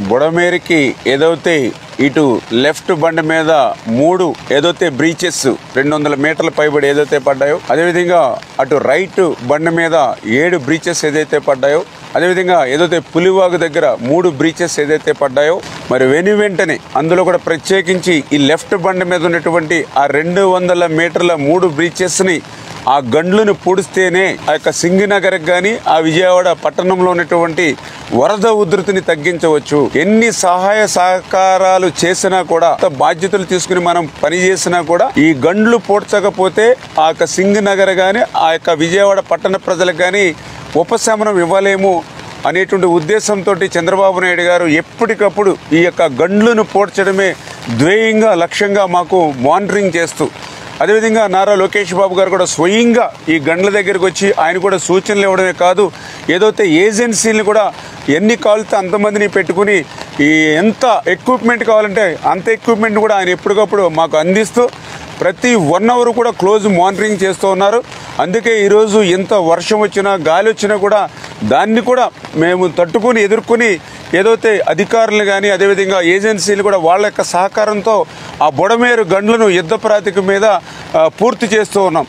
బుడమేరికి ఏదైతే ఇటు లెఫ్ట్ బండి మీద 3 ఏదైతే బ్రీచెస్ 200 మీటర్ల పైబడి ఏదైతే పడ్డాయో, అదేవిధంగా అటు రైట్ బండి మీద 7 బ్రీచెస్ ఏదైతే పడ్డాయో, అదేవిధంగా ఏదైతే పులివాగు దగ్గర 3 బ్రీచెస్ ఏదైతే పడ్డాయో, మరి వెంటనే అందులో కూడా ప్రత్యేకించి ఈ లెఫ్ట్ బండి మీద ఉన్నటువంటి ఆ 200 మీటర్ల 3 బ్రీచెస్ని ఆ గండ్లను పూడిస్తేనే ఆ యొక్క సింగినగర్కి కానీ ఆ విజయవాడ పట్టణంలో ఉన్నటువంటి వరద ఉధృతిని తగ్గించవచ్చు. ఎన్ని సహాయ సహకారాలు చేసినా కూడా, బాధ్యతలు తీసుకుని మనం పని చేసినా కూడా ఈ గండ్లు పూడ్చకపోతే ఆ యొక్క సింగినగర్ కానీ ఆ యొక్క విజయవాడ పట్టణ ప్రజలకు కానీ ఉపశమనం ఇవ్వలేము అనేటువంటి ఉద్దేశంతో చంద్రబాబు నాయుడు గారు ఎప్పటికప్పుడు ఈ యొక్క గండ్లను పూడ్చడమే ధ్యేయంగా లక్ష్యంగా మాకు మానిటరింగ్ చేస్తూ, అదేవిధంగా నారా లోకేష్ బాబు గారు కూడా స్వయంగా ఈ గండ్ల దగ్గరికి వచ్చి ఆయన కూడా సూచనలు ఇవ్వడమే కాదు, ఏదైతే ఏజెన్సీలను కూడా ఎన్ని కావాలితే అంతమందిని పెట్టుకుని ఈ ఎంత ఎక్విప్మెంట్ కావాలంటే అంత ఎక్విప్మెంట్ కూడా ఆయన ఎప్పటికప్పుడు మాకు అందిస్తూ ప్రతి 1 అవర్ కూడా క్లోజ్ మానిటరింగ్ చేస్తూ ఉన్నారు. అందుకే ఈరోజు ఎంత వర్షం వచ్చినా గాలి వచ్చినా కూడా దాన్ని కూడా మేము తట్టుకుని ఎదుర్కొని ఏదైతే అధికారులు కానీ అదేవిధంగా ఏజెన్సీలు కూడా వాళ్ళ యొక్క సహకారంతో ఆ బుడమేరు గండ్లను యుద్ధ ప్రాతిపదిక మీద పూర్తి చేస్తూ ఉన్నాం.